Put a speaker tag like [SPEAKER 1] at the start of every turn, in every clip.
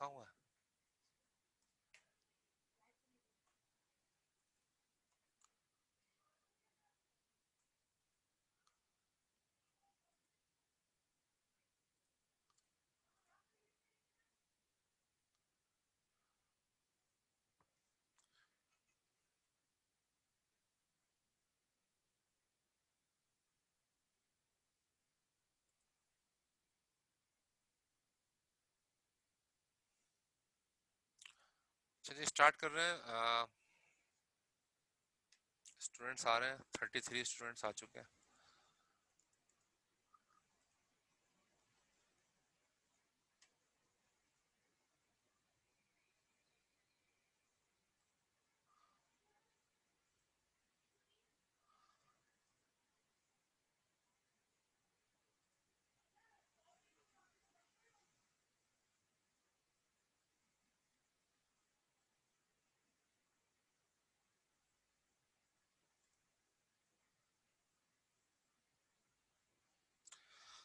[SPEAKER 1] कहाँ हुआ है? चलिए स्टार्ट कर रहे हैं। स्टूडेंट्स आ रहे हैं, 33 स्टूडेंट्स आ चुके हैं।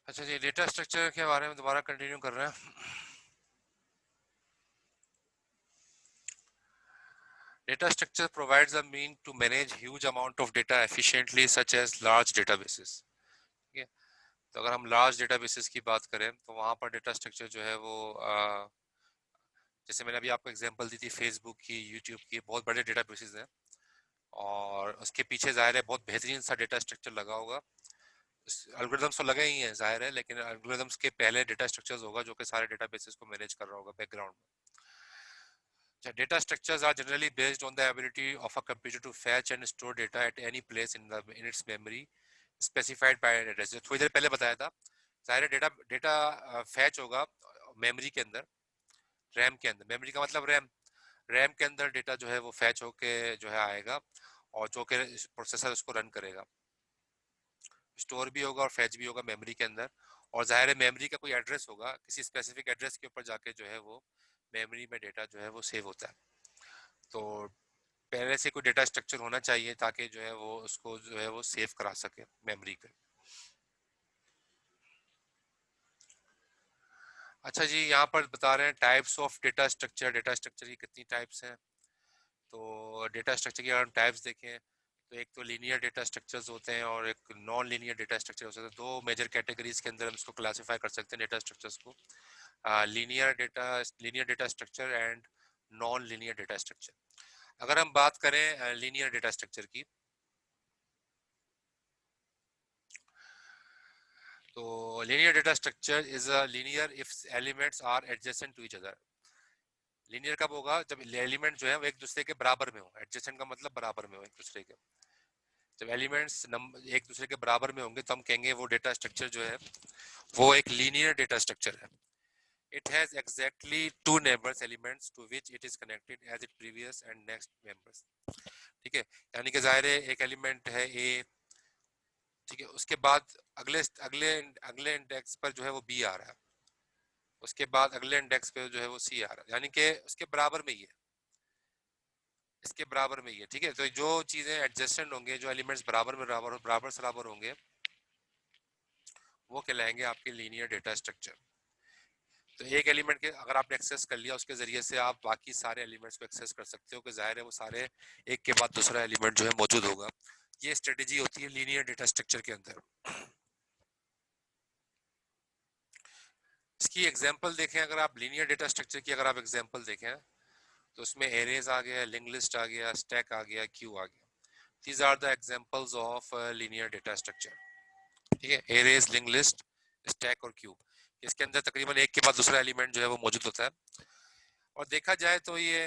[SPEAKER 1] अच्छा जी, डेटा स्ट्रक्चर के बारे में दोबारा कंटिन्यू कर रहे हैं। Data structure provides a mean to manage huge amount of data efficiently, such as large databases. ठीक है, तो अगर हम लार्ज डेटाबेसेस की बात करें तो वहाँ पर डेटा स्ट्रक्चर जो है वो जैसे मैंने अभी आपको एग्जांपल दी थी फेसबुक की, यूट्यूब की, बहुत बड़े डेटाबेसेस हैं और उसके पीछे जाहिर है बहुत बेहतरीन सा डेटा स्ट्रक्चर लगा होगा। एल्गोरिदम्स तो लगे ही हैं जाहिर है, लेकिन एल्गोरिदम्स के पहले डेटा स्ट्रक्चर्स होगा जो कि सारे डेटाबेसेस को मैनेज कर रहा होगा बैकग्राउंड में। Data structures are generally based on the ability of a computer to fetch and store data at any place in its memory specified by an address. जो थोड़ी देर पहले बताया था, सारे डेटा डेटा फैच होगा मेमोरी के अंदर, रैम के अंदर। मेमोरी का मतलब रैम, रैम के अंदर डेटा जो है वो फैच होके जो है आएगा और जो कि प्रोसेसर उसको रन करेगा। स्टोर भी होगा और फैच भी होगा मेमोरी के अंदर। और जाहिर है मेमोरी का कोई एड्रेस होगा, किसी स्पेसिफिक एड्रेस के ऊपर जाके जो है वो मेमोरी में डेटा जो है वो सेव होता है। तो पहले से कोई डेटा स्ट्रक्चर होना चाहिए ताकि जो है वो उसको जो है वो सेव करा सके मेमोरी पे। अच्छा जी, यहाँ पर बता रहे हैं types of data structure, data structure की कितनी टाइप्स हैं। तो डेटा स्ट्रक्चर की अगर हम टाइप्स देखें तो एक तो लीनियर डेटा स्ट्रक्चर्स होते हैं और एक नॉन लीनियर डेटा स्ट्रक्चर होते हैं। दो मेजर कैटेगरीज के अंदर हम इसको क्लासिफाई कर सकते हैं डेटा स्ट्रक्चर्स को, linear data structure and non linear data structure. अगर हम बात करें लीनियर डेटा स्ट्रक्चर की, तो linear data structure is a linear if elements are adjacent to each other. linear कब होगा? जब एलिमेंट जो है वो एक दूसरे के बराबर में हो। adjacent का मतलब बराबर में हो एक दूसरे के। जब एलिमेंट्स एक दूसरे के बराबर में होंगे तो हम कहेंगे वो डेटा स्ट्रक्चर जो है वो एक लीनियर डेटा स्ट्रक्चर है। It has exactly two neighbors elements to which it is connected as its previous and next members. ठीक है, यानी कि जाहिर है एक एलिमेंट है ए, ठीक है, उसके बाद अगले अगले अगले इंडेक्स पर जो है वो बी आ रहा है, उसके बाद अगले इंडेक्स पे जो है वो सी आ रहा है, यानी कि उसके बराबर में ही है, इसके बराबर में ही है। ठीक है, तो जो चीजें एडजस्टेंट होंगे, जो एलिमेंट्स बराबर में बराबर से बराबर होंगे, वो कहलाएंगे आपके लीनियर डेटा स्ट्रक्चर। तो एक एलिमेंट के अगर आपने एक्सेस कर लिया, उसके जरिए से आप बाकी सारे एलिमेंट्स को एक्सेस कर सकते हो कि जाहिर है वो सारे एक के बाद दूसरा एलिमेंट जो है मौजूद होगा। ये स्ट्रेटेजी होती है लीनियर डेटा स्ट्रक्चर के अंदर। इसकी एग्जांपल देखें, अगर आप लीनियर डेटा स्ट्रक्चर की अगर आप एग्जांपल देखें तो उसमें एरेज आ गया, लिंक लिस्ट आ गया, स्टैक आ गया, क्यू आ गया। These are the examples of linear data structure. ठीक है, एरेज, लिंक लिस्ट, स्टैक और क्यूब। इसके अंदर तकरीबन एक के बाद दूसरा एलिमेंट जो है वो मौजूद होता है। और देखा जाए तो ये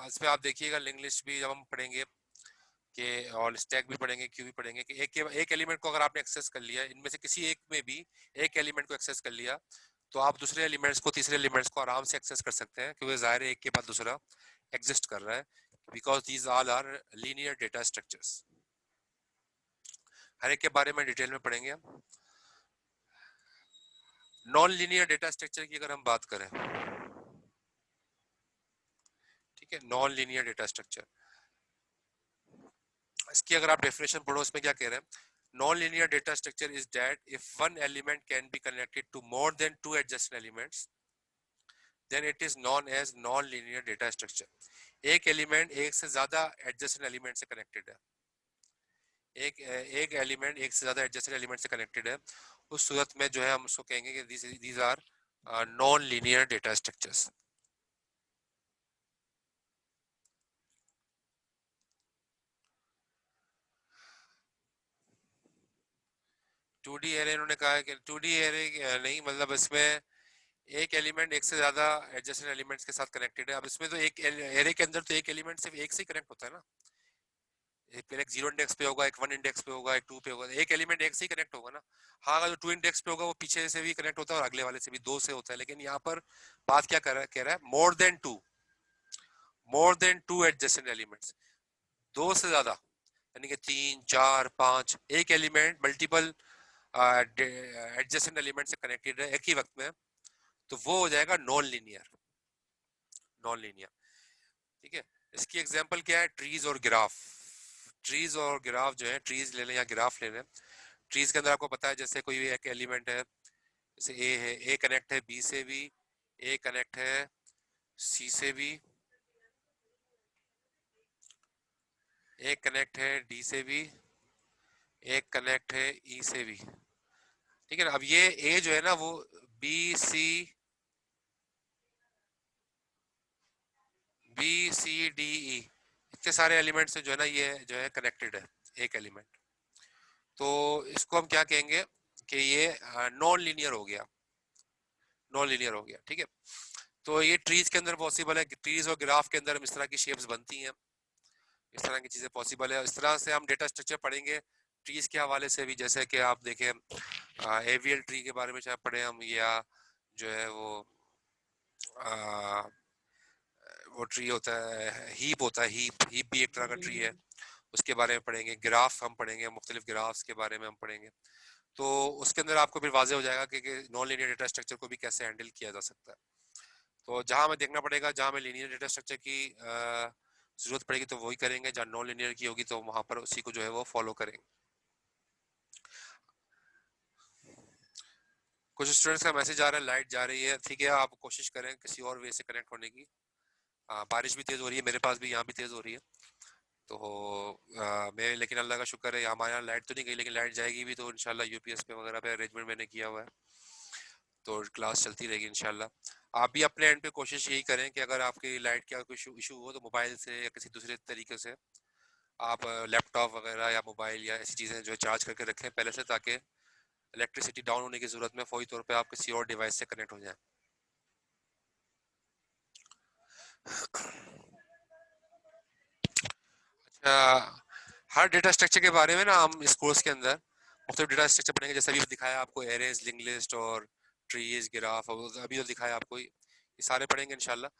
[SPEAKER 1] इसमें आप देखिएगा लिंक लिस्ट भी जब हम पढ़ेंगे कि, और स्टैक भी पढ़ेंगे, क्यू भी पढ़ेंगे कि एक एलिमेंट को अगर आपने एक्सेस कर लिया, इनमें से किसी एक में भी एक एलिमेंट को एक्सेस कर लिया, तो आप दूसरे एलिमेंट्स को, तीसरे एलिमेंट्स को आराम से एक्सेस कर सकते हैं क्योंकि जाहिर है एक के बाद दूसरा एग्जिस्ट कर रहा है, because these all are linear data structures. हर एक के बारे में डिटेल में पढ़ेंगे हम। नॉन लीनियर डेटा स्ट्रक्चर की अगर हम बात करें, ठीक है, नॉन लीनियर डेटा स्ट्रक्चर, इसकी अगर आप डेफिनेशन पढ़ो, इसमें क्या कह रहे हैं? Non linear data structure is that if one element can be connected to more than two adjacent elements then it is non as non linear data structure. एक एलिमेंट एक से ज्यादा एडजेसेंट एलिमेंट से कनेक्टेड है, एक element एक से ज्यादा एडजेसेंट एलिमेंट से कनेक्टेड है, उस सूरत में जो है हम उसको कहेंगे कि these are non linear data structures. 2D array इन्होंने कहा है कि 2D एरे नहीं, मतलब इसमें एक एलिमेंट एक से ज्यादा एडजेसेंट एलिमेंट्स के साथ कनेक्टेड है। अब इसमें तो एक एरे के अंदर तो एक एलिमेंट सिर्फ एक से ही कनेक्ट होता है ना, एक 0 इंडेक्स पे होगा, एक 1 इंडेक्स पे होगा, एक 2 पे होगा, एक एलिमेंट एक से ही कनेक्ट होगा ना। हाँ, अगर जो 2 इंडेक्स पे होगा वो पीछे से भी कनेक्ट होता है और अगले वाले से भी, दो से होता है। लेकिन यहाँ पर बात क्या कह रहा है, मोर देन टू एडजेसेंट एलिमेंट्स, दो से ज्यादा, यानी कि 3 4 5, एक एलिमेंट मल्टीपल एडजेसेंट एलिमेंट से कनेक्टेड है एक ही वक्त में, तो वो हो जाएगा नॉन लीनियर। नॉन लीनियर, ठीक है। इसकी एग्जांपल क्या है, ट्रीज और ग्राफ। ट्रीज और ग्राफ जो है, ट्रीज ले लें या ग्राफ ले लें, ट्रीज के अंदर आपको पता है जैसे कोई एक एलिमेंट है, जैसे ए है, ए कनेक्ट है बी से भी, ए कनेक्ट है सी से भी, ए कनेक्ट है डी से भी, एक कनेक्ट है ई से भी, ठीक है ना। अब ये ए जो है ना वो बी सी डी ई इतने सारे एलिमेंट से जो है ना ये जो है कनेक्टेड है एक एलिमेंट। तो इसको हम क्या कहेंगे कि ये नॉन लीनियर हो गया, नॉन लीनियर हो गया, ठीक है। तो ये ट्रीज के अंदर पॉसिबल है, ट्रीज और ग्राफ के अंदर हम इस तरह की शेप्स बनती हैं, इस तरह की चीजें पॉसिबल है। इस तरह से हम डेटा स्ट्रक्चर पढ़ेंगे ट्रीज के हवाले से भी, जैसे कि आप देखें एवियल ट्री के बारे में चाहे पढ़े हम, या जो है आ, वो ट्री होता है, हीप होता है, हीप हीप भी एक तरह का ट्री है, उसके बारे में पढ़ेंगे। ग्राफ हम पढ़ेंगे, मुख्तलिफ ग्राफ्स के बारे में हम पढ़ेंगे। तो उसके अंदर आपको फिर वाजे हो जाएगा कि नॉन लीनियर डेटा स्ट्रक्चर को भी कैसे हैंडल किया जा सकता है। तो जहां हमें देखना पड़ेगा, जहां हमें लीनियर डेटा स्ट्रक्चर की जरूरत पड़ेगी तो वही करेंगे, जहां नॉन लीनियर की होगी तो वहां पर उसी को जो है वो फॉलो करेंगे। कुछ स्टूडेंट्स का मैसेज आ रहा है लाइट जा रही है, ठीक है, आप कोशिश करें किसी और वे से कनेक्ट होने की। बारिश भी तेज हो रही है, मेरे पास भी यहाँ भी तेज हो रही है। तो मैं, लेकिन अल्लाह का शुक्र है हमारे यहाँ लाइट तो नहीं गई, लेकिन लाइट जाएगी भी तो इंशाल्लाह यूपीएस पे वगैरह पे अरेंजमेंट मैंने किया हुआ है, तो क्लास चलती रहेगी इंशाल्लाह। आप भी अपने एंड पे कोशिश यही करें कि अगर आपकी लाइट का कोई इशू हो तो मोबाइल से या किसी दूसरे तरीके से आप लैपटॉप वगैरह या मोबाइल या ऐसी चीज़ें जो है चार्ज करके रखें पहले से, ताकि इलेक्ट्रिसिटी डाउन होने की ज़रूरत में फौरी तौर पे आप किसी और डिवाइस से कनेक्ट हो जाएं। अच्छा, हर डेटा स्ट्रक्चर के बारे में ना हम इस कोर्स के अंदर मुख्तलिफ डेटा स्ट्रक्चर पढ़ेंगे, जैसे अभी दिखाया आपको एरेज, लिंक लिस्ट और ट्रीज, ग्राफ, और अभी जो दिखाया आपको ये सारे पढ़ेंगे इंशाल्लाह।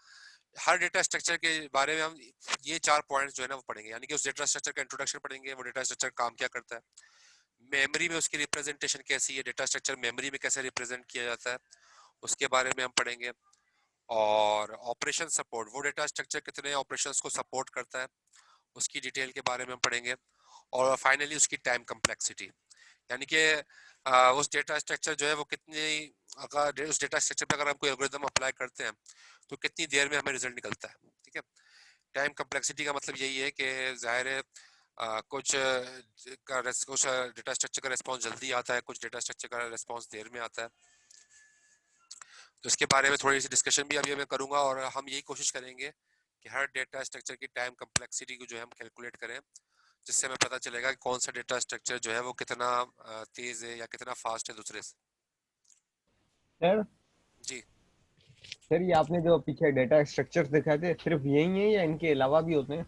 [SPEAKER 1] हर डेटा स्ट्रक्चर के बारे में हम ये चार पॉइंट्स जो है ना वो पढ़ेंगे, यानी कि उस डेटा स्ट्रक्चर का इंट्रोडक्शन पढ़ेंगे, वो डेटा स्ट्रक्चर काम क्या करता है, मेमोरी में उसकी रिप्रेजेंटेशन कैसी है, डेटा स्ट्रक्चर मेमोरी में कैसे रिप्रेजेंट किया जाता है उसके बारे में हम पढ़ेंगे। और ऑपरेशन सपोर्ट, वो डेटा स्ट्रक्चर कितने ऑपरेशंस को सपोर्ट करता है उसकी डिटेल के बारे में हम पढ़ेंगे। और फाइनली उसकी टाइम कम्प्लेक्सिटी, यानी कि उस डेटा स्ट्रक्चर जो है वो कितनी, अगर उस डेटा स्ट्रक्चर पे अगर हम कोई एल्गोरिथम अप्लाई करते हैं तो कितनी देर में हमें रिजल्ट निकलता है, ठीक है। टाइम कम्प्लेक्सिटी का मतलब यही है कि जाहिर है कुछ डेटा स्ट्रक्चर का रिस्पॉन्स जल्दी आता है, कुछ डेटा स्ट्रक्चर का रिस्पॉन्स देर में आता है। तो इसके बारे में थोड़ी सी डिस्कशन भी अभी मैं करूंगा, और हम यही कोशिश करेंगे कि हर डेटा स्ट्रक्चर की टाइम कम्प्लेक्सिटी को जो है हम कैलकुलेट करें, जिससे हमें पता चलेगा कि कौन सा डेटा स्ट्रक्चर जो है वो कितना तेज है या कितना फास्ट है दूसरे से।
[SPEAKER 2] सर
[SPEAKER 1] जी,
[SPEAKER 2] सर ये आपने जो पीछे डेटा स्ट्रक्चर्स दिखाए थे सिर्फ यही है या इनके अलावा भी होते हैं?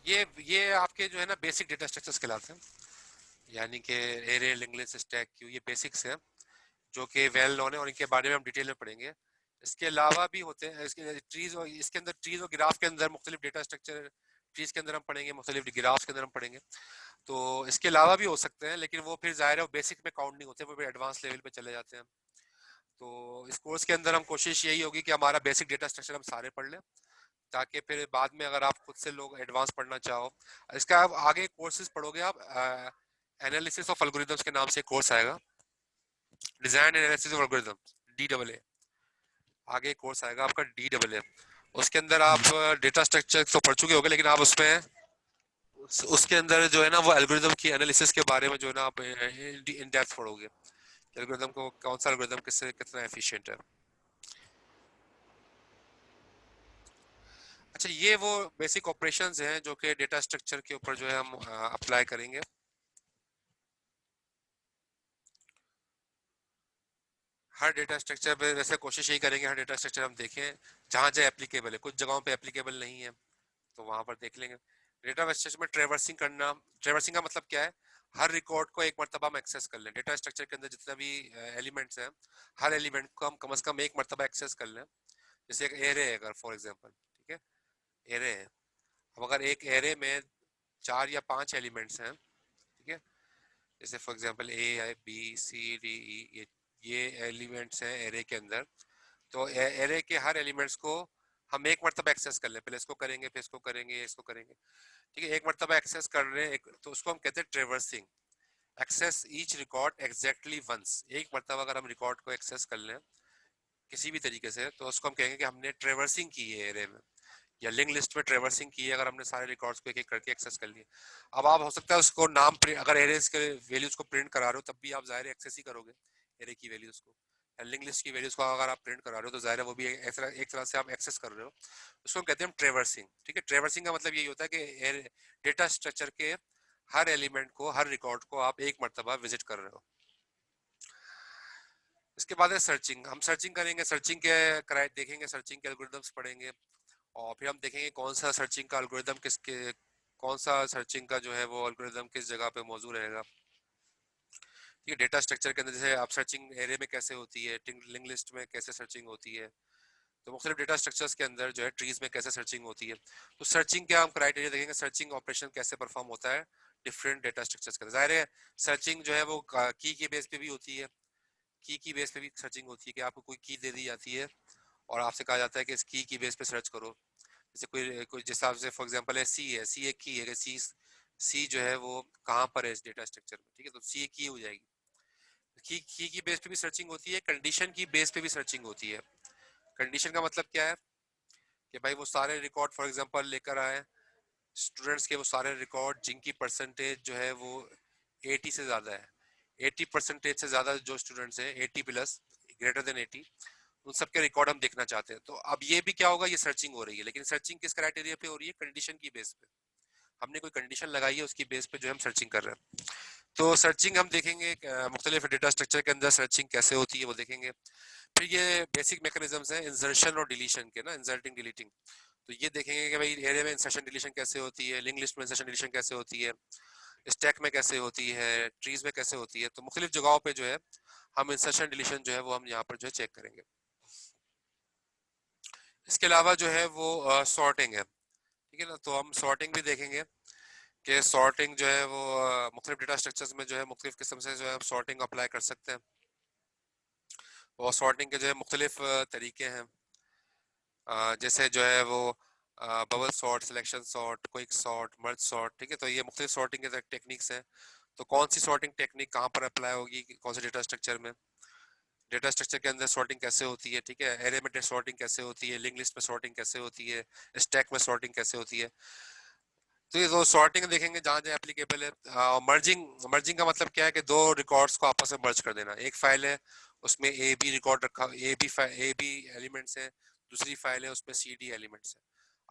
[SPEAKER 1] ये आपके जो है ना बेसिक डेटा स्ट्रक्चर्स कहलाते हैं, यानी कि array, link list, stack, Q, ये बेसिक्स हैं जो कि वेल नोन है और इनके बारे में हम डिटेल में पढ़ेंगे। इसके अलावा भी होते हैं, इसके ट्रीज और इसके अंदर ट्रीज और ग्राफ के अंदर मुख्तलिफ डेटा स्ट्रक्चर, ट्रीज के अंदर हम पढ़ेंगे, मुख्तलिफ ग्राफ्स के अंदर हम पढ़ेंगे। तो इसके अलावा भी हो सकते हैं, लेकिन वो फिर जाहिर है वो बेसिक में काउंट नहीं होते, वो फिर एडवांस लेवल पे चले जाते हैं। तो इस कोर्स के अंदर हम कोशिश यही होगी कि हमारा बेसिक डेटा स्ट्रक्चर हम सारे पढ़ लें, ताकि फिर बाद में अगर आप खुद से लोग एडवांस पढ़ना चाहो, इसका आप आगे कोर्सेज पढ़ोगे आप, एनालिसिस ऑफ एल्गोरिथम्स के नाम से कोर्स आएगा, design analysis of algorithms, DAA। आगे कोर्स आएगा आपका DAA, उसके अंदर आप डेटा स्ट्रक्चर तो पढ़ चुके होंगे, लेकिन आप उसमें उसके अंदर जो है ना वो एल्गोरिदम की एनालिसिस के बारे में जो है ना आप इन डेप्थ पढ़ोगे, एल्गोरिदम को कौन सा एल्गोरिदम किससे कितना एफिशिएंट है। अच्छा, ये वो बेसिक ऑपरेशंस हैं जो कि डेटा स्ट्रक्चर के ऊपर जो है हम अप्लाई करेंगे। हर डेटा स्ट्रक्चर पे वैसे कोशिश यही करेंगे हर डेटा स्ट्रक्चर हम देखें जहाँ जहाँ एप्लीकेबल है, कुछ जगहों पे एप्लीकेबल नहीं है तो वहां पर देख लेंगे। डेटा स्ट्रक्चर में ट्रेवर्सिंग करना, ट्रेवर्सिंग का मतलब क्या है, हर रिकॉर्ड को एक मरतबा हम एक्सेस कर लें। डेटा स्ट्रक्चर के अंदर जितना भी एलिमेंट्स हैं, हर एलिमेंट को हम कम से कम एक मरतबा एक्सेस कर लें। जैसे एक एरे है अगर फॉर एग्जांपल, ठीक है, एरे है, अब अगर एक एरे में 4 या 5 एलिमेंट्स हैं, ठीक है, जैसे for example A, B, C, D, E, ये एलिमेंट्स हैं एरे के अंदर, तो एरे के हर एलिमेंट्स को हम एक मरतबा एक्सेस कर लें, पहले इसको करेंगे फिर इसको करेंगे इसको करेंगे, ठीक है, एक मरतबा एक्सेस कर रहे हैं एक, तो उसको हम कहते हैं traversing. Access each record exactly once, एक मरतबा अगर हम रिकॉर्ड को एक्सेस कर लें किसी भी तरीके से तो उसको हम कहेंगे कि हमने ट्रेवर्सिंग की है एरे में, या लिंक लिस्ट में ट्रेवर्सिंग की है अगर हमने सारे रिकॉर्ड्स को एक एक करके एक्सेस कर लिए। अब आप हो सकता है उसको नाम अगर एरेज के वैल्यूज को प्रिंट करा रहे हो तब भी आप जाहिर एक्सेस ही करोगे एरे की वैल्यूज को, या लिंक लिस्ट की वैल्यूज को अगर आप प्रिंट करा रहे हो तो जाहिर है वो भी एक तरह से आप एक्सेस कर रहे हो, उसको हम कहते हैं ट्रेवर्सिंग। ठीक है, ट्रेवर्सिंग का मतलब यही होता है कि डेटा स्ट्रक्चर के हर एलिमेंट को, हर रिकॉर्ड को आप एक मरतबा विजिट कर रहे हो। इसके बाद है सर्चिंग, हम सर्चिंग करेंगे, सर्चिंग के कराए देखेंगे, सर्चिंग के एल्गोरिदम्स पढ़ेंगे, और फिर हम देखेंगे कौन सा सर्चिंग का एल्गोरिदम किसके, कौन सा सर्चिंग का जो है वो एल्गोरिदम किस जगह पे मौजूद रहेगा। ठीक है, डेटा स्ट्रक्चर के अंदर जैसे आप सर्चिंग एरे में कैसे होती है, लिंक लिस्ट में कैसे सर्चिंग होती है, तो मुख्तलिफ डेटा स्ट्रक्चर्स के अंदर जो है ट्रीज में कैसे सर्चिंग होती है। तो सर्चिंग के हम क्राइटेरिया देखेंगे, सर्चिंग ऑपरेशन कैसे परफॉर्म होता है डिफरेंट डेटा स्ट्रक्चर्स के अंदर। जाहिर है सर्चिंग जो है वो की के बेस पे भी होती है, की बेस पे भी सर्चिंग होती है कि आपको कोई की दे दी जाती है और आपसे कहा जाता है कि इस की बेस पे सर्च करो। जैसे कोई कोई जिस हिसाब से फॉर एग्जांपल है सी एक की है कि सी जो है वो कहाँ पर है इस डेटा स्ट्रक्चर में, ठीक है, तो सी एक की हो जाएगी। की बेस पे भी सर्चिंग होती है, कंडीशन की बेस पे भी सर्चिंग होती है। कंडीशन का मतलब क्या है कि भाई वो सारे रिकॉर्ड फॉर एग्जांपल लेकर आए स्टूडेंट्स के, वो सारे रिकॉर्ड जिनकी परसेंटेज जो है वो 80 से ज़्यादा है, 80% से ज़्यादा जो स्टूडेंट्स हैं 80+, ग्रेटर देन 80, उन सबके रिकॉर्ड हम देखना चाहते हैं। तो अब ये भी क्या होगा, ये सर्चिंग हो रही है, लेकिन सर्चिंग किस क्राइटेरिया पे हो रही है, कंडीशन की बेस पे, हमने कोई कंडीशन लगाई है उसकी बेस पे जो हम सर्चिंग कर रहे हैं। तो सर्चिंग हम देखेंगे मुख्तलिफ डेटा स्ट्रक्चर के अंदर सर्चिंग कैसे होती है वो देखेंगे। फिर ये बेसिक मैकेनिज्म्स हैं इंसर्शन और डिलीशन के ना, इंसर्टिंग डिलीटिंग, तो ये देखेंगे कि भाई एरे में इंसर्शन डिलीशन कैसे होती है, लिंक लिस्ट में इंसर्शन डिलीशन कैसे होती है, स्टैक में कैसे होती है, ट्रीज में कैसे होती है। तो मुख्तलिफ जगहों पे जो है हम इंसर्शन डिलीशन जो है वो हम यहाँ पर जो है चेक करेंगे। इसके अलावा जो है वो सॉर्टिंग है, ठीक है ना, तो हम सॉर्टिंग भी देखेंगे कि सॉर्टिंग जो है वो मुख्तलिफ डेटा स्ट्रक्चर्स में जो है मुख्तलिफ किस्म से जो है सॉर्टिंग अप्लाई कर सकते हैं, और सॉर्टिंग के जो है मुख्तलिफ तरीके हैं, जैसे जो है वो bubble sort, selection sort, quick sort, merge sort, ठीक है, तो ये मुख्तलिफ सॉर्टिंग के टेक्निक्स हैं। तो कौन सी सॉर्टिंग टेक्निक कहाँ पर अप्लाई होगी, कौन से डेटा स्ट्रक्चर में, डेटा स्ट्रक्चर के अंदर सॉर्टिंग कैसे होती है, ठीक है, एरे में सॉर्टिंग कैसे होती है, लिंक लिस्ट में सॉर्टिंग कैसे होती है, स्टैक में सॉर्टिंग कैसे होती है। तो ये दो सॉर्टिंग देखेंगे जहाँ जहाँ एप्लीकेबल है। मर्जिंग, मर्जिंग का मतलब क्या है कि दो रिकॉर्ड्स को आपस में मर्ज कर देना। एक फाइल है उसमें ए बी रिकॉर्ड रखा, ए बी एलिमेंट्स है, दूसरी फाइल है उसमें सी डी एलिमेंट्स है।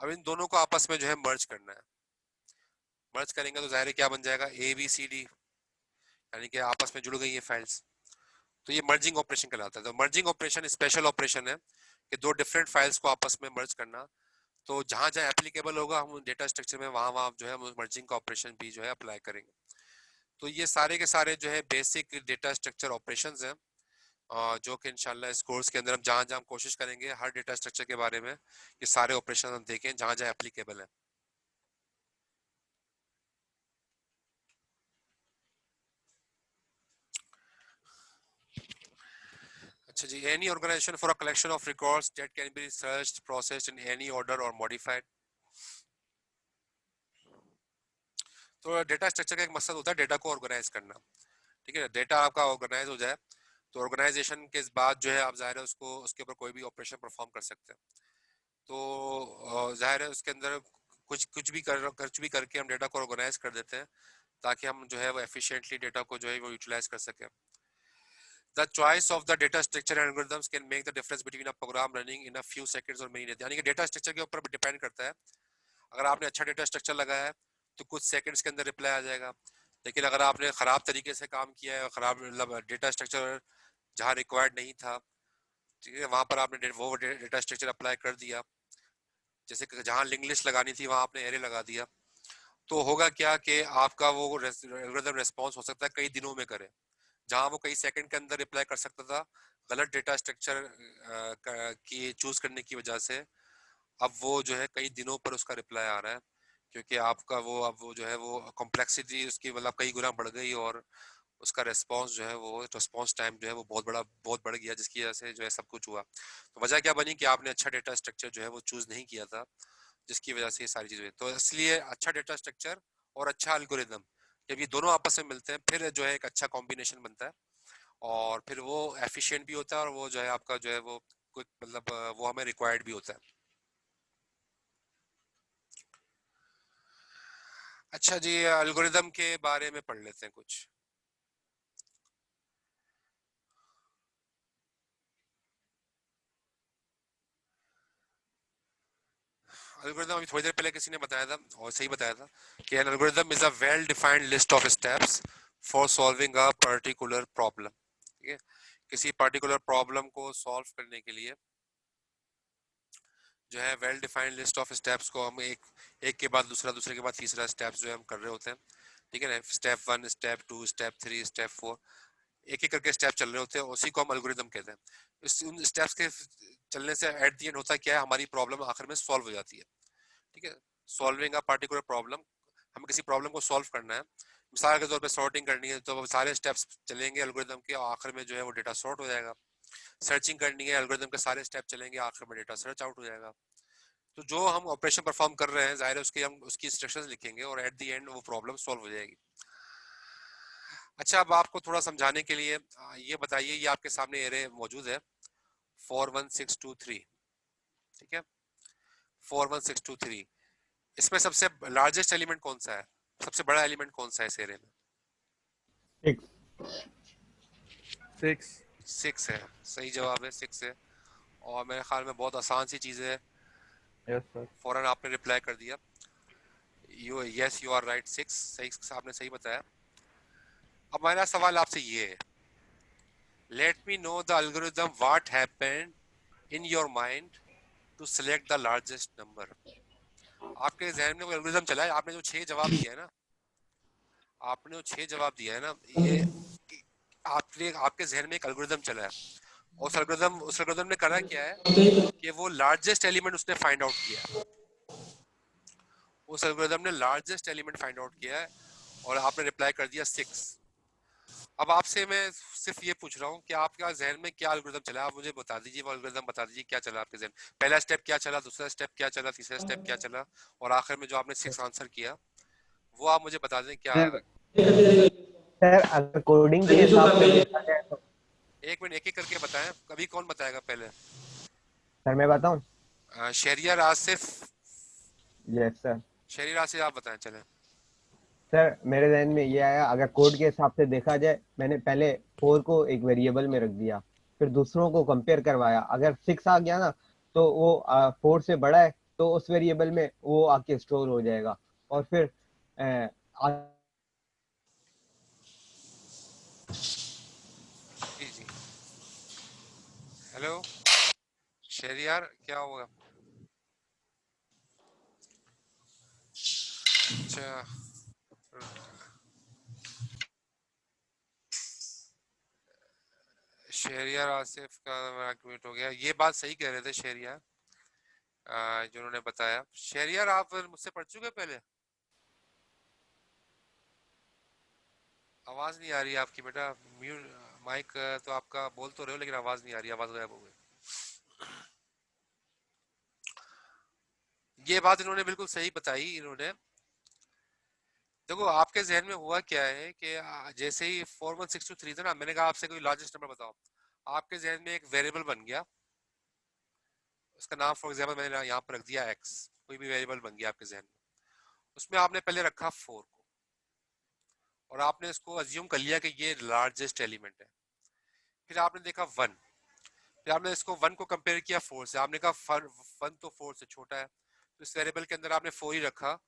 [SPEAKER 1] अब इन दोनों को आपस में जो है मर्ज करना है। मर्ज करेंगे तो जाहिर है क्या बन जाएगा, ए बी सी डी, यानी कि आपस में जुड़ गई है फाइल्स। तो ये मर्जिंग ऑपरेशन कहलाता है। तो मर्जिंग ऑपरेशन स्पेशल ऑपरेशन है कि दो डिफरेंट फाइल्स को आपस में मर्ज करना। तो जहां जहां एप्लीकेबल होगा हम डेटा स्ट्रक्चर में वहां वहां जो है मर्जिंग का ऑपरेशन भी जो है अप्लाई करेंगे। तो ये सारे के सारे जो है बेसिक डेटा स्ट्रक्चर ऑपरेशंस हैं, जो कि इंशाल्लाह इस कोर्स के अंदर हम जहां जहां कोशिश करेंगे हर डेटा स्ट्रक्चर के बारे में ये सारे ऑपरेशन हम देखें जहां जहां एप्लीकेबल है। अच्छा जी, any organization for a collection of records that can be researched processed in any order और मॉडिफाइड। तो डेटा स्ट्रक्चर का एक मकसद होता है डेटा को ऑर्गेनाइज करना, ठीक है, डेटा आपका ऑर्गेनाइज हो जाए तो ऑर्गेनाइजेशन के बाद जो है आप ज़ाहिर है उसको उसके ऊपर कोई भी ऑपरेशन परफॉर्म कर सकते हैं। तो ज़ाहिर है उसके अंदर कुछ भी करके हम डेटा को ऑर्गेनाइज कर देते हैं ताकि हम जो है वो एफिशिएंटली डेटा को जो है वो यूटिलाइज कर सकें। The choice of the data structure and algorithms can make the difference between a program running in a few seconds or minutes. यानी कि डेटा स्ट्रक्चर के ऊपर डिपेंड करता है। अगर आपने अच्छा डेटा स्ट्रक्चर लगाया है तो कुछ सेकंड्स के अंदर रिप्लाई आ जाएगा, लेकिन अगर आपने खराब तरीके से काम किया है, खराब मतलब डेटा स्ट्रक्चर जहाँ रिक्वायर्ड नहीं था, ठीक है, वहां पर आपने वो डेटा स्ट्रक्चर अप्लाई कर दिया, जैसे कि जहाँ लिंक लिस्ट लगानी थी वहां आपने एरे लगा दिया, तो होगा क्या कि आपका वो एल्गोरिथम रेस्पॉन्स हो सकता है कई दिनों में करे, जहां वो कई सेकंड के अंदर रिप्लाई कर सकता था। गलत डेटा स्ट्रक्चर की चूज करने की वजह से अब वो जो है कई दिनों पर उसका रिप्लाई आ रहा है, क्योंकि आपका वो अब वो जो है वो कॉम्प्लेक्सिटी उसकी मतलब कई गुना बढ़ गई, और उसका रेस्पॉन्स जो है वो रेस्पॉन्स टाइम जो है वो बहुत बढ़ गया, जिसकी वजह से जो है सब कुछ हुआ। तो वजह क्या बनी कि आपने अच्छा डेटा स्ट्रक्चर जो है वो चूज नहीं किया था, जिसकी वजह से ये सारी चीजें हुई। तो इसलिए अच्छा डेटा स्ट्रक्चर और अच्छा एल्गोरिदम जब ये दोनों आपस में मिलते हैं फिर जो है एक अच्छा कॉम्बिनेशन बनता है, और फिर वो एफिशिएंट भी होता है, और वो जो है आपका जो है वो क्विक मतलब वो हमें रिक्वायर्ड भी होता है। अच्छा जी, एल्गोरिदम के बारे में पढ़ लेते हैं कुछ। एल्गोरिदम अभी थोड़ी देर पहले किसी ने बताया था, और सही बताया था, कि N algorithm is a well defined list of steps for solving a particular problem. ठीक है, किसी पर्टिकुलर प्रॉब्लम को सॉल्व करने के लिए जो है well defined list of steps को हम एक एक के बाद दूसरा, दूसरे के बाद तीसरा स्टेप्स जो है हम कर रहे होते हैं। ठीक है ना, स्टेप 1, स्टेप 2, स्टेप 3, स्टेप 4, एक एक करके स्टेप चल रहे होते हैं, उसी को हम एल्गोरिदम कहते हैं। इस उन स्टेप्स के चलने से एट द एंड होता क्या है, हमारी प्रॉब्लम आखिर में सॉल्व हो जाती है। ठीक है, सॉल्विंग अ पर्टिकुलर प्रॉब्लम, हमें किसी प्रॉब्लम को सॉल्व करना है, मिसाल के तौर पे सॉर्टिंग करनी है, तो सारे स्टेप्स चलेंगे एल्गोरिदम के, और आखिर में जो है वो डेटा सॉर्ट हो जाएगा। सर्चिंग करनी है, एल्गोरिदम के सारे स्टेप चलेंगे, आखिर में डेटा सर्च आउट हो जाएगा। तो जो हम ऑपरेशन परफॉर्म कर रहे हैं जाहिर है उसके हम उसकी इंस्ट्रक्शंस लिखेंगे, और एट द एंड वो प्रॉब्लम सॉल्व हो जाएगी। अच्छा, अब आपको थोड़ा समझाने के लिए ये बताइए, ये आपके सामने एरे मौजूद है 41623। ठीक है, 41623, इसमें सबसे लार्जेस्ट एलिमेंट कौन सा है, सबसे बड़ा एलिमेंट कौन सा है इस एरे में?
[SPEAKER 2] 6।
[SPEAKER 3] 6।
[SPEAKER 1] 6 है, सही जवाब है, 6 है। और मेरे ख्याल में बहुत आसान सी चीज़ है,
[SPEAKER 3] यस सर।
[SPEAKER 1] फौरन आपने रिप्लाई कर दिया, यस यू आर राइट, 6 सही, आपने सही बताया। अब मेरा सवाल आपसे ये है, let me know the algorithm what happened in your mind to select the largest number. आपके जहन में कोई एल्गोरिथम चला है, आपने जो 6 जवाब दिया है ना, आपने जो 6 जवाब दिया है ना, ये आपने आपके जहन में एक एल्गोरिथम चला है, और उस एल्गोरिथम ने करा क्या है कि वो लार्जेस्ट एलिमेंट उसने फाइंड आउट किया है, उस एल्गोरिथम ने लार्जेस्ट एलिमेंट फाइंड आउट किया है, और आपने रिप्लाई कर दिया 6। अब आपसे मैं सिर्फ ये पूछ रहा हूँ कि आपका जहन में क्या एल्गोरिथम चला, आप मुझे बता दीजिए, वो एल्गोरिथम बता दीजिए क्या चला आपके जहन। पहला स्टेप क्या चला, दूसरा स्टेप क्या चला, तीसरा स्टेप क्या चला, और आखिर में जो आपने 6 आंसर किया, वो आप मुझे बता दें क्या।
[SPEAKER 2] सर सर अगर कोडिंग के हिसाब से देखा जाए तो।
[SPEAKER 1] एक मिनट, एक एक करके बताएं, कभी कौन बताएगा पहले?
[SPEAKER 2] सर मैं बताऊं?
[SPEAKER 1] Shahriyar Asif,
[SPEAKER 2] yes sir.
[SPEAKER 1] शहरियार आसिफ आप बताएं, चलें।
[SPEAKER 2] सर मेरे जहन में ये आया, अगर कोड के हिसाब से देखा जाए, मैंने पहले 4 को एक वेरिएबल में रख दिया, फिर दूसरों को कंपेयर करवाया, अगर 6 आ गया ना तो वो 4 से बड़ा है, तो उस वेरिएबल में वो आके स्टोर हो जाएगा। और फिर अ, आ-
[SPEAKER 1] जी जी, हेलो शहरियार, क्या होगा? अच्छा, शहरियार आसिफ का आर्गुमेंट हो गया, ये बात सही कह रहे थे शहरियार, जिन्होंने बताया। शहरियार आप मुझसे पढ़ चुके पहले? आवाज नहीं आ रही है आपकी बेटा, म्यूट माइक तो आपका बोल तो रहे हो, लेकिन आवाज नहीं आ रही, आवाज गायब हो गई। ये बात इन्होंने बिल्कुल सही बताई, इन्होंने देखो आपके जहन में हुआ क्या है कि जैसे ही 4162 था ना, मैंने कहा आपसे कोई लार्जेस्ट नंबर बताओ, आपके जहन में एक वेरिएबल बन गया, उसका नाम फॉर एग्जांपल मैंने यहाँ पर रख दिया x, कोई भी वेरिएबल बन गया आपके जहन में, उसमें आपने पहले रखा 4 को, और आपने इसको अज्यूम कर लिया कि ये लार्जेस्ट एलिमेंट है। फिर आपने देखा 1, फिर आपने इसको 1 को कंपेयर किया 4 से, आपने कहा 1 तो 4 से छोटा है, तो इस वेरिएबल के अंदर आपने 4 ही रखा,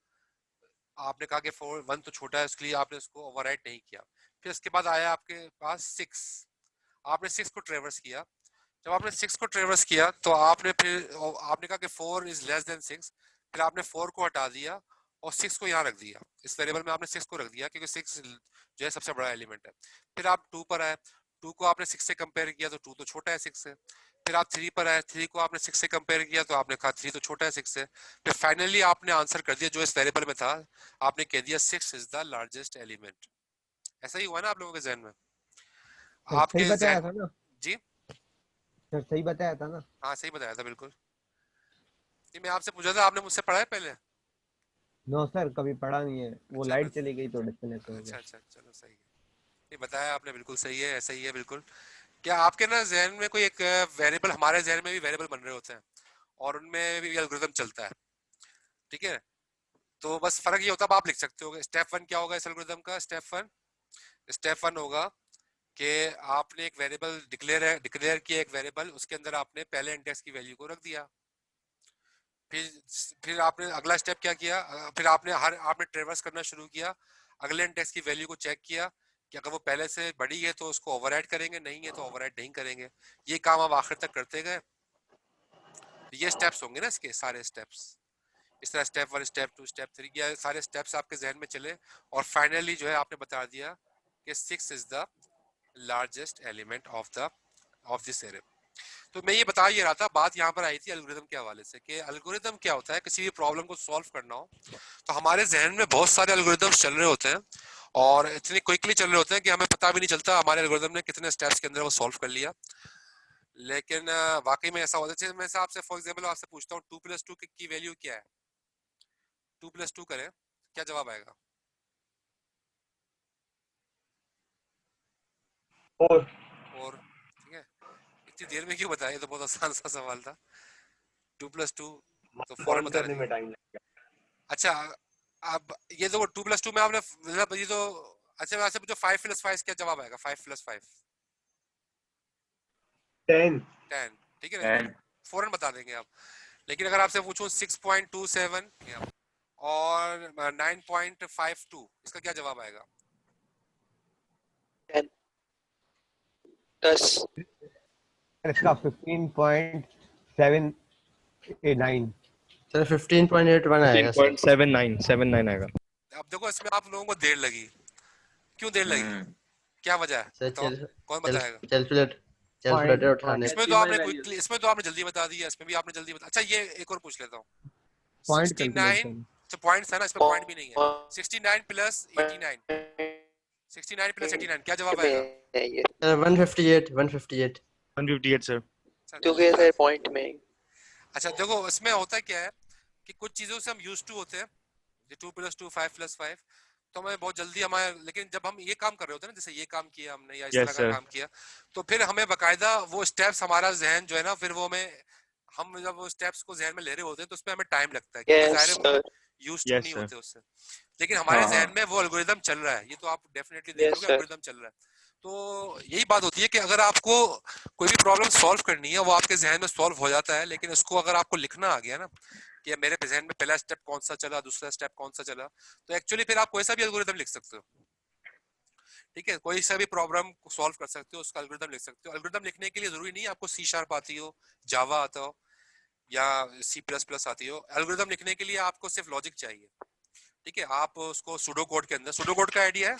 [SPEAKER 1] आपने कहा कि 1 तो छोटा है, इसके लिए आपने उसको ओवरराइट नहीं किया। फिर इसके बाद आया आपके पास 6, आपने 6 को ट्रेवर्स किया, जब आपने 6 को ट्रेवर्स किया तो आपने फिर आपने कहा कि 4 इज लेस देन 6, फिर आपने 4 को हटा दिया और 6 को यहाँ रख दिया, इस वेरिएबल में आपने 6 को रख दिया क्योंकि 6 जो है सबसे बड़ा एलिमेंट है। फिर आप 2 पर आए, 2 को आपने 6 से कंपेयर किया तो 2 तो छोटा है 6 से। फिर आप 3 पर आए, 3 को आपने 6 से कंपेयर किया तो आपने कहा 3 तो छोटा है 6 से। फिर फाइनली आपने आंसर कर दिया जो इस वेरिएबल में था, आपने कह दिया 6 इज द लार्जेस्ट एलिमेंट। ऐसा ही हुआ ना आप लोगों के जहन में?
[SPEAKER 2] सर सही
[SPEAKER 1] आपके
[SPEAKER 2] बताया
[SPEAKER 1] जहन,
[SPEAKER 2] था ना?
[SPEAKER 1] जी
[SPEAKER 2] सर सही बताया था ना?
[SPEAKER 1] हाँ सही बताया था बिल्कुल। ये मैं आपसे पूछा था, आपने मुझसे पढ़ा है पहले?
[SPEAKER 2] नो सर, कभी पढ़ा नहीं है, वो
[SPEAKER 1] अच्छा
[SPEAKER 2] लाइट चली गई तो डिस्कनेक्ट हो गया।
[SPEAKER 1] अच्छा अच्छा, चलो सही है। ये बताया आपने, बिल्कुल सही है, ऐसा ही है बिल्कुल। क्या आपके ना जहन में कोई एक वेरिएबल, हमारे जहन में भी वेरिएबल बन रहे होते हैं और उनमें भी एल्गोरिथम चलता है, ठीक है? तो बस फर्क ये होता है, अब आप लिख सकते हो स्टेप 1 क्या होगा इस एल्गोरिथम का। स्टेप 1 होगा कि आपने एक वेरिएबल डिक्लेयर किया, एक वेरिएबल, उसके अंदर आपने पहले इंडेक्स की वैल्यू को रख दिया। फिर फिर आपने अगला स्टेप क्या किया, फिर आपने ट्रेवर्स करना शुरू किया, अगले इंडेक्स की वैल्यू को चेक किया कि अगर वो पहले से बड़ी है तो उसको ओवरराइड करेंगे, नहीं है तो ओवरराइड नहीं करेंगे। ये काम आप आखिर तक करते गए। ये स्टेप्स होंगे ना इसके सारे स्टेप्स, इस तरह स्टेप 1 स्टेप 2 स्टेप 3, ये सारे स्टेप्स आपके जहन में चले और फाइनली जो है आपने बता दिया कि 6 is the largest element of this array. तो मैं ये बता ये रहा था, बात यहाँ पर आई थी एल्गोरिथम के हवाले से कि एल्गोरिथम क्या होता है, किसी भी प्रॉब्लम को सॉल्व करना हो तो हमारे जहन में बहुत सारे एल्गोरिथम्स चल रहे होते हैं और इतने क्विकली चल रहे होते हैं कि हमें पता भी नहीं चलता हमारे एल्गोरिथम ने कितने स्टेप्स के अंदर वो सॉल्व कर लिया। लेकिन वाकई में ऐसा होता है। जैसे मैं आपसे फॉर एग्जांपल आपसे पूछता हूँ 2 + 2 की वैल्यू क्या है, 2 + 2 करें, क्या जवाब आएगा?
[SPEAKER 2] 4।
[SPEAKER 1] और ठीक है, इतनी देर में क्यों बताया, ये तो बहुत आसान सा सवाल था। 2 + 2 तो फौरन
[SPEAKER 2] काउंट
[SPEAKER 1] बताना
[SPEAKER 2] करने में
[SPEAKER 1] चाहिए।
[SPEAKER 2] टाइम लगेगा।
[SPEAKER 1] अच्छा, अब ये तो 2 + 2 में आपने मतलब ये तो, अच्छा मैं आपसे पूछो 5 + 5 क्या जवाब आएगा? 5 + 5
[SPEAKER 2] 10।
[SPEAKER 1] 10, ठीक है ना,
[SPEAKER 3] एंड
[SPEAKER 1] फौरन बता देंगे आप। लेकिन अगर आपसे पूछूं 6.27 और 9.52, इसका क्या जवाब आएगा?
[SPEAKER 4] 10 10
[SPEAKER 2] इसका 15.789।
[SPEAKER 5] सर 15.81 आएगा सर।
[SPEAKER 6] 15.79 आएगा।
[SPEAKER 1] अब देखो इसमें आप लोगों को देर लगी, क्यों देर लगी, क्या वजह है
[SPEAKER 5] सर
[SPEAKER 1] बताओ, कौन बताएगा?
[SPEAKER 5] कैलकुलेटर उठाने।
[SPEAKER 1] इसमें तो आपने क्विकली, इसमें तो आपने जल्दी बता दिया, इसमें भी आपने जल्दी बता। अच्छा ये एक और पूछ लेता हूँ,
[SPEAKER 2] पॉइंट कैलकुलेट
[SPEAKER 1] 69,
[SPEAKER 2] करना।
[SPEAKER 1] तो पॉइंट्स है ना, इसमें पॉइंट भी नहीं है। 69 + 89, 69 + 89 क्या जवाब आएगा?
[SPEAKER 4] में ये
[SPEAKER 5] सर 158 158।
[SPEAKER 6] 158 सर।
[SPEAKER 1] अच्छा
[SPEAKER 4] तो
[SPEAKER 1] जल्दी
[SPEAKER 4] कैसे
[SPEAKER 1] बताया।
[SPEAKER 4] पॉइंट में
[SPEAKER 1] अच्छा देखो इसमें होता क्या है कि कुछ चीजों से हम यूज टू होते हैं, ये 2 + 2 5 + 5, तो हमें बहुत जल्दी हमारे, लेकिन जब हम ये काम कर रहे होते हैं ना, जैसे ये काम किया हमने या इस तरह
[SPEAKER 6] यस
[SPEAKER 1] का
[SPEAKER 6] सर।
[SPEAKER 1] काम किया, तो फिर हमें बकायदा वो स्टेप्स, हमारा जहन जो है ना, फिर वो हमें, हम जब वो स्टेप्स को जहन में ले रहे होते हैं तो उसमें हमें टाइम लगता है क्योंकि
[SPEAKER 4] यस
[SPEAKER 1] जाहिर है हम
[SPEAKER 4] सर
[SPEAKER 1] यूज टू
[SPEAKER 6] यस
[SPEAKER 1] नहीं
[SPEAKER 6] सर।
[SPEAKER 1] होते उससे। लेकिन हमारे
[SPEAKER 3] हाँ हाँ
[SPEAKER 1] जहन में वो एल्गोरिदम चल रहा है, ये तो आप डेफिनेटली देख
[SPEAKER 4] यस
[SPEAKER 1] लोगे
[SPEAKER 4] सर
[SPEAKER 1] एल्गोरिदम चल रहा है। तो यही बात होती है कि अगर आपको कोई भी प्रॉब्लम सॉल्व करनी है वो आपके जहन में सॉल्व हो जाता है, लेकिन उसको अगर आपको लिखना आ गया ना कि मेरे जहन में पहला स्टेप कौन सा चला, दूसरा स्टेप कौन सा चला, तो एक्चुअली फिर आप कोई सा भी एल्गोरिदम लिख सकते हो, ठीक है, कोई सा भी प्रॉब्लम को सॉल्व कर सकते हो, उसका एल्गोरिदम लिख सकते हो। एल्गोरिदम लिखने के लिए जरूरी नहीं है आपको C# आती हो, जावा आता हो या C++ आती हो। एल्गोरिदम लिखने के लिए आपको सिर्फ लॉजिक चाहिए, ठीक है। आप उसको सूडो कोड के अंदर, सूडो कोड का आइडिया है?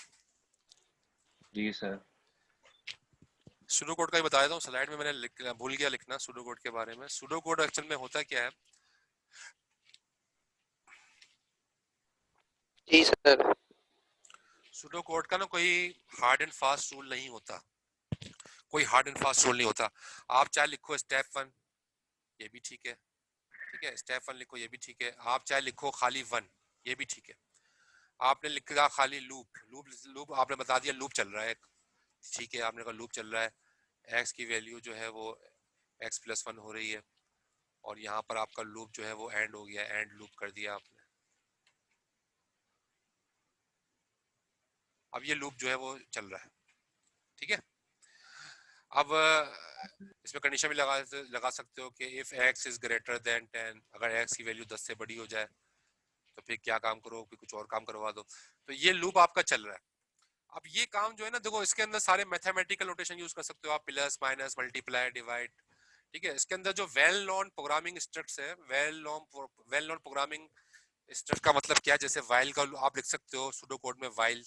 [SPEAKER 3] जी सर।
[SPEAKER 1] सूडो कोड का ही बता देता हूँ, स्लाइड में मैंने भूल गया लिखना सूडो कोड के बारे में। सूडो कोड एक्चुअल में होता क्या है,
[SPEAKER 4] जी सर
[SPEAKER 1] सूडो कोड का ना कोई हार्ड एंड फास्ट रूल नहीं होता, कोई हार्ड एंड फास्ट रूल नहीं होता। आप चाहे लिखो स्टेप 1, ये भी ठीक है, ठीक है, स्टेप 1 लिखो ये भी ठीक है, आप चाहे लिखो खाली 1, ये भी ठीक है। आपने लिखा खाली लूप लूप लूप, आपने बता दिया लूप चल रहा है, ठीक है, आपने कहा लूप चल रहा है, एक्स की वैल्यू जो है वो x+1 हो रही है, और यहाँ पर आपका लूप जो है वो एंड हो गया, एंड लूप कर दिया आपने। अब ये लूप जो है वो चल रहा है, ठीक है। अब इसमें कंडीशन भी लगा सकते हो कि if x is greater than 10, अगर x की वैल्यू 10 से बड़ी हो जाए तो फिर क्या काम करो, फिर कुछ और काम करवा दो। तो ये लूप आपका चल रहा है। अब ये काम जो है ना, देखो इसके अंदर सारे मैथमेटिकल नोटेशन यूज कर सकते हो आप, प्लस माइनस मल्टीप्लाई डिवाइड, ठीक है। इसके अंदर जो वेल नोन प्रोग्रामिंग स्ट्रक्ट्स है, वेल नोन प्रोग्रामिंग स्ट्रक्ट का मतलब क्या है, जैसे वाइल का आप लिख सकते हो सुडो कोड में, वाइल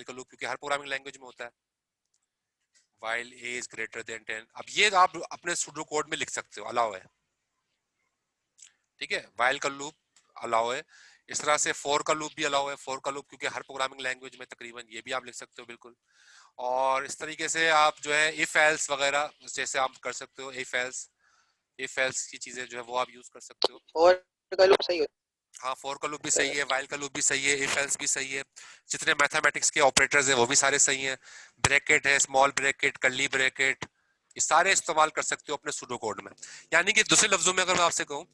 [SPEAKER 1] का लूप, क्योंकि हर प्रोग्रामिंग लैंग्वेज में होता है while a is greater than 10। अब ये आप अपने सुडो कोड में लिख सकते हो, अलाउ है, ठीक है। वाइल का लूप अलाउ है, इस तरह से फॉर का लूप भी अलाउ है, फॉर का लूप क्योंकि हर प्रोग्रामिंग लैंग्वेज में तकरीबन, ये भी आप लिख सकते हो बिल्कुल। और इस तरीके से आप जो है इफ एल्स वगैरह जैसे आप कर सकते हो, इफ एल्स की चीजें जो है वो आप यूज कर सकते हो।
[SPEAKER 4] और का लूप सही होता
[SPEAKER 1] हाँ, फॉर का लूप भी सही है, वाइल का लूप भी सही है, इफ एल्स भी सही है, जितने मैथमेटिक्स के ऑपरेटर्स हैं वो भी सारे सही हैं, ब्रैकेट है, स्मॉल ब्रैकेट, कर्ली ब्रैकेट, ये सारे इस्तेमाल कर सकते हो अपने सूडो कोड में। यानी कि दूसरे लफ्जों में अगर मैं आपसे कहूँ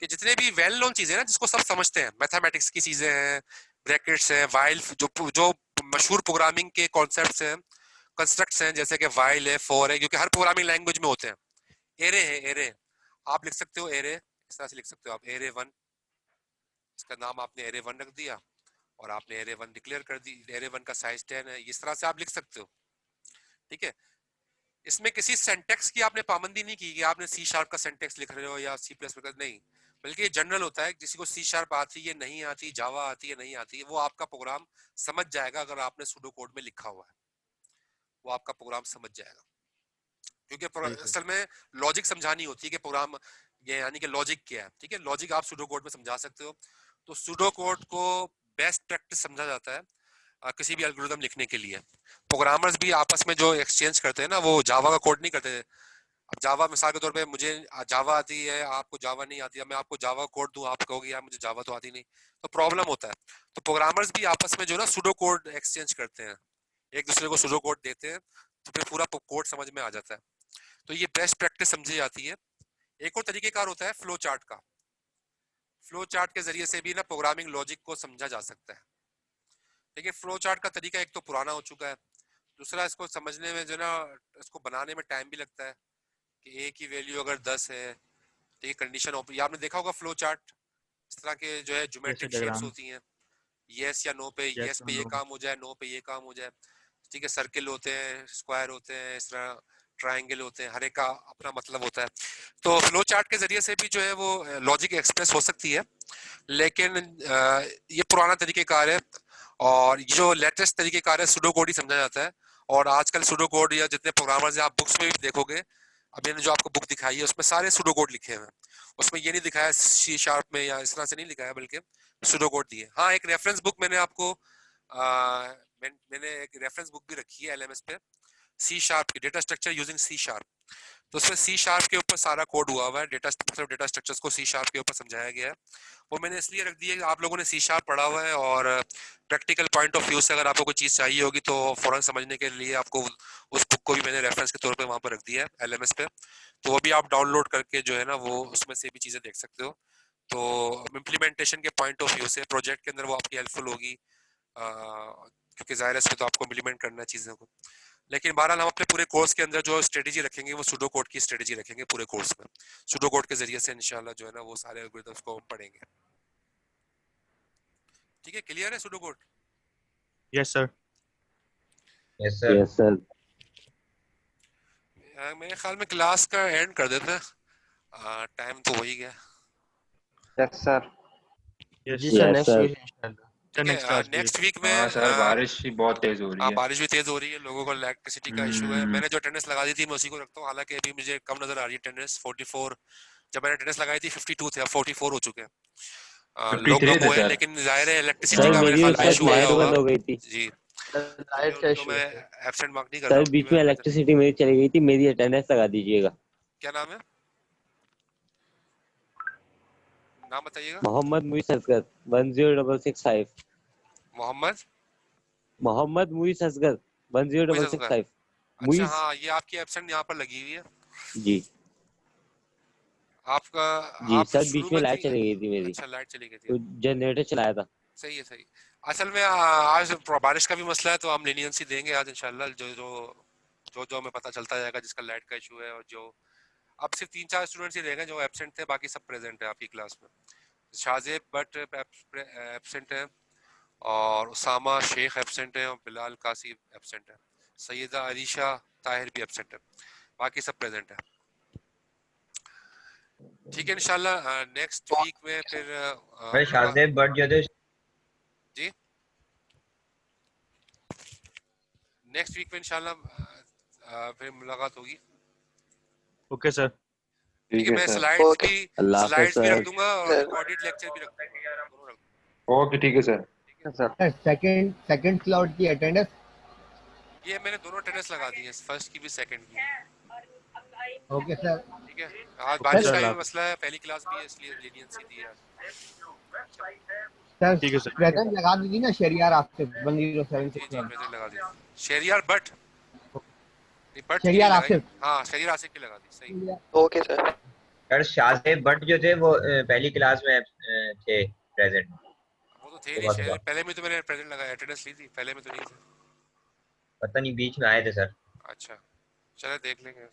[SPEAKER 1] कि जितने भी वेल नोन चीजें हैं ना, जिसको सब समझते हैं, मैथमेटिक्स की चीजें हैं, ब्रैकेट्स हैं, वाइल, जो मशहूर प्रोग्रामिंग के कॉन्सेप्ट्स हैं, कंस्ट्रक्ट्स हैं, जैसे कि वाइल है, फॉर है, क्योंकि हर प्रोग्रामिंग लैंग्वेज में होते हैं। एरे है, एरे आप लिख सकते हो, एरे इस तरह से लिख सकते हो आप, एरे 1, इसका नाम आपने एरे 1 रख दिया और आपने एरे 1 डिक्लेयर कर दी, एरे 1 का साइज 10 है, इस तरह से आप लिख सकते हो, ठीक है। इसमें किसी सेंटेक्स की आपने पाबंदी नहीं की कि आपने सी शार्प का सेंटेक्स लिख रहे हो या सी प्लस प्लस, नहीं, बल्कि ये जनरल होता है, किसी को सी शार्प आती है नहीं आती, जावा आती है नहीं आती है, वो आपका प्रोग्राम समझ जाएगा, अगर आपने सूडो कोड में लिखा हुआ है वो आपका प्रोग्राम समझ जाएगा, क्योंकि असल में लॉजिक समझानी होती है कि प्रोग्राम ये यानी कि लॉजिक क्या है, ठीक है। लॉजिक आप सूडो कोड में समझा सकते हो। तो सूडो कोड को बेस्ट प्रैक्टिस समझा जाता है किसी भी एल्गोरिथम लिखने के लिए। प्रोग्रामर्स भी आपस में जो एक्सचेंज करते हैं ना, वो जावा का कोड नहीं करते। अब जावा मिसाल के तौर पे मुझे जावा आती है, आपको जावा नहीं आती है, मैं आपको जावा कोड दूं, आप कहोगे यार मुझे जावा तो आती नहीं, तो प्रॉब्लम होता है। तो प्रोग्रामर्स भी आपस में जो ना सूडो कोड एक्सचेंज करते हैं, एक दूसरे को सूडो कोड देते हैं, तो फिर पूरा कोड समझ में आ जाता है। तो ये बेस्ट प्रैक्टिस समझी जाती है। एक और तरीकेकार होता है फ्लो चार्ट का। फ्लो चार्ट के जरिए से भी ना प्रोग्रामिंग लॉजिक को समझा जा सकता है, लेकिन फ्लो चार्ट का तरीका एक तो पुराना हो चुका है, दूसरा इसको समझने में जो ना, इसको बनाने में टाइम भी लगता है कि ए की वैल्यू अगर 10 है तो ये कंडीशन, ये आपने देखा होगा फ्लो चार्ट, इस तरह के जो है ज्योमेट्रिक शेप्स होती हैं, यस या नो पे, यस पे ये काम हो जाए, नो पे ये काम हो जाए, ठीक है। सर्किल होते हैं, स्क्वायर होते हैं, इस तरह ट्रायंगल होते हैं, हर एक का अपना मतलब होता है। तो फ्लो चार्ट के जरिए से भी जो है वो लॉजिक एक्सप्रेस हो सकती है, लेकिन ये पुराना तरीकेकार है, और ये जो लेटेस्ट तरीकेकार है सूडो कोड ही समझा जाता है। और आजकल सूडो कोड या जितने प्रोग्रामर्स हैं, आप बुक्स में भी देखोगे, अब मैंने जो आपको बुक दिखाई है उसमें सारे सूडो कोड लिखे हैं, उसमें ये नहीं दिखाया सी शार्प में या इस तरह से नहीं लिखा है, बल्कि सूडो कोड दिए। हाँ, एक रेफरेंस बुक मैंने आपको मैंने एक रेफरेंस बुक भी रखी है एलएमएस पे, सी शार्प की, data structure using C sharp. तो उसमें सी शार्प के ऊपर सारा कोड हुआ हुआ है, डेटा स्ट्रक्चर्स को सी शार्प के ऊपर समझाया गया है। वो मैंने इसलिए रख दिया कि आप लोगों ने सी शार्प पढ़ा हुआ है, और प्रैक्टिकल पॉइंट ऑफ व्यू से अगर आपको कोई चीज़ चाहिए होगी तो फौरन समझने के लिए आपको उस बुक को भी मैंने रेफरेंस के तौर पे वहाँ पर रख दिया है एलएमएस पे, तो वो भी आप डाउनलोड करके जो है ना वो उसमें से भी चीज़ें देख सकते हो। तो इम्प्लीमेंटेशन के पॉइंट ऑफ व्यू से प्रोजेक्ट के अंदर वो आपकी हेल्पफुल होगी, क्योंकि ज़ाहिर है इसमें तो आपको इम्प्लीमेंट करना है चीज़ों को। लेकिन बहरहाल हम अपने पूरे कोर्स के अंदर जो स्ट्रेटेजी रखेंगे वो सूडो कोड की स्ट्रेटेजी रखेंगे पूरे कोर्स में। सूडो कोड के जरिए से इंशाल्लाह जो है ना वो सारे एल्गोरिथम्स को हम पढ़ेंगे। ठीक है, क्लियर है pseudo code?
[SPEAKER 6] Yes, sir.
[SPEAKER 3] Yes, sir.
[SPEAKER 7] Yes, sir.
[SPEAKER 1] मेरे ख्याल में क्लास का एंड कर देते हैं, टाइम तो हो ही गया।
[SPEAKER 3] Yes, sir.
[SPEAKER 6] Yes.
[SPEAKER 5] जी sir,
[SPEAKER 7] Yes,
[SPEAKER 5] next
[SPEAKER 7] sir.
[SPEAKER 5] Week इंशाल्लाह।
[SPEAKER 6] Sir,
[SPEAKER 1] ठीक
[SPEAKER 6] next
[SPEAKER 1] है,
[SPEAKER 6] class, please.
[SPEAKER 1] नेक्स्ट वीक में
[SPEAKER 3] हाँ सर, बारिश भी बहुत तेज हो रही है।
[SPEAKER 1] बारिश भी तेज हो रही है, लोगों को इलेक्ट्रिसिटी का इशू है। मैंने जो अटेंडेंस लगा दी थी मैं उसी को रखता हूँ, हालांकि अभी मुझे कम नजर आ रही है अटेंडेंस 44। जब मैंने अटेंडेंस लगाई थी 52 थे, अब 44 हो चुके हैं। लोग
[SPEAKER 3] 53
[SPEAKER 1] कम
[SPEAKER 3] थे
[SPEAKER 1] हुए हैं,
[SPEAKER 3] सर।
[SPEAKER 1] लेकिन जाहिर है इलेक्ट्रिसिटी
[SPEAKER 7] सर
[SPEAKER 1] का मेरे
[SPEAKER 7] मेरी
[SPEAKER 1] ख्याल
[SPEAKER 7] उस
[SPEAKER 1] में
[SPEAKER 7] वक्त
[SPEAKER 1] इशू आया
[SPEAKER 7] लाइट
[SPEAKER 1] होगा।
[SPEAKER 7] बंद हो गई थी।
[SPEAKER 1] जी,
[SPEAKER 5] लाइट का
[SPEAKER 1] तो
[SPEAKER 5] इशू
[SPEAKER 1] मैं
[SPEAKER 5] है।
[SPEAKER 1] एब्सेंट मार्क नहीं कर रहा
[SPEAKER 7] सर
[SPEAKER 1] हूँ,
[SPEAKER 7] बीच में इलेक्ट्रिसिटी मेरी चली गई थी, मेरी अटेंडेंस लगा दीजिएगा।
[SPEAKER 1] क्या नाम है, नाम बताइएगा।
[SPEAKER 7] मोहम्मद मुईस असगर 10665। मोहम्मद मुइस असगर
[SPEAKER 1] मुइस असगर।
[SPEAKER 7] 10165
[SPEAKER 1] अच्छा
[SPEAKER 7] मुइस
[SPEAKER 1] हाँ, ये आपकी एब्सेंट यहाँ पर लगी हुई है
[SPEAKER 7] जी
[SPEAKER 1] आपका।
[SPEAKER 7] जी
[SPEAKER 1] आप
[SPEAKER 7] सर,
[SPEAKER 1] शुरू
[SPEAKER 7] बीच में
[SPEAKER 1] में
[SPEAKER 7] लाइट
[SPEAKER 1] थी।
[SPEAKER 7] चली गई थी मेरी,
[SPEAKER 1] अच्छा लाइट चली गई थी।
[SPEAKER 7] तो जनरेटर चलाया था।
[SPEAKER 1] सही है सही। असल में आज बारिश का भी मसला है, तो हम लीनियंसी देंगे आज इंशाल्लाह। जो हमें पता चलता जाएगा जिसका लाइट का इशू है, और जो अब सिर्फ 3-4 स्टूडेंट्स ही रहेंगे जो एब्सेंट थे, बाकी सब प्रेजेंट है आपकी क्लास में। शाहजेब बट एब्सेंट है, और उसामा शेख एब्सेंट है, और बिलाल कासिम एब्सेंट है। सैयदा अलीशा ताहिर भी एब्सेंट है, बाकी सब प्रेजेंट है। ठीक है इंशाल्लाह नेक्स्ट वीक में फिर
[SPEAKER 3] भाई शाहजेब बट जो थे
[SPEAKER 1] जी नेक्स्ट वीक में इंशाल्लाह फिर मुलाकात होगी।
[SPEAKER 6] Okay, sir.
[SPEAKER 1] ठीक है, मैं
[SPEAKER 3] सर।
[SPEAKER 7] अल्लाह हाफ़िज़
[SPEAKER 1] स्लाइड्स भी
[SPEAKER 7] सर।
[SPEAKER 1] रख दूंगा और रिकॉर्डेड लेक्चर भी रख दूंगा, दोनों रख दूंगा।
[SPEAKER 3] ओके ठीक है सर।
[SPEAKER 1] ठीक है,
[SPEAKER 3] सर
[SPEAKER 2] सर सेकंड स्लॉट की अटेंडेंस।
[SPEAKER 1] ये मैंने दोनों अटेंडेंस लगा दी है, फर्स्ट की भी सेकंड की।
[SPEAKER 2] Okay sir.
[SPEAKER 1] ठीक है, आज
[SPEAKER 6] Okay,
[SPEAKER 1] बारिश
[SPEAKER 6] sir.
[SPEAKER 1] का भी
[SPEAKER 6] Allah Hafiz.
[SPEAKER 1] मसला है, पहली क्लास भी है इसलिए लीनियंसी दी है आज।
[SPEAKER 2] सर
[SPEAKER 6] ठीक है सर।
[SPEAKER 2] प्रेजेंट लगा दीजिए ना शरियार आपसे
[SPEAKER 1] जी
[SPEAKER 2] 10761।
[SPEAKER 1] प्रेजेंट लगा दी। शहरियार बट नहीं, बट की नहीं
[SPEAKER 2] शरियार
[SPEAKER 1] लगाई।
[SPEAKER 2] आसिफ।
[SPEAKER 1] हाँ शहरियार आसिफ की लगा दी, सही।
[SPEAKER 3] सर शाहजेब बट जो थे वो पहली क्लास में थे प्रेजेंट
[SPEAKER 1] वो तो थे नहीं
[SPEAKER 3] सुबह
[SPEAKER 1] शहर,
[SPEAKER 3] सुबह।
[SPEAKER 1] पहले में तो मैंने प्रेजेंट लगाया, अटेंडेंस ली थी, पहले में तो नहीं थे।
[SPEAKER 3] पता नहीं बीच में आए थे सर।
[SPEAKER 1] अच्छा चलो देख लेंगे।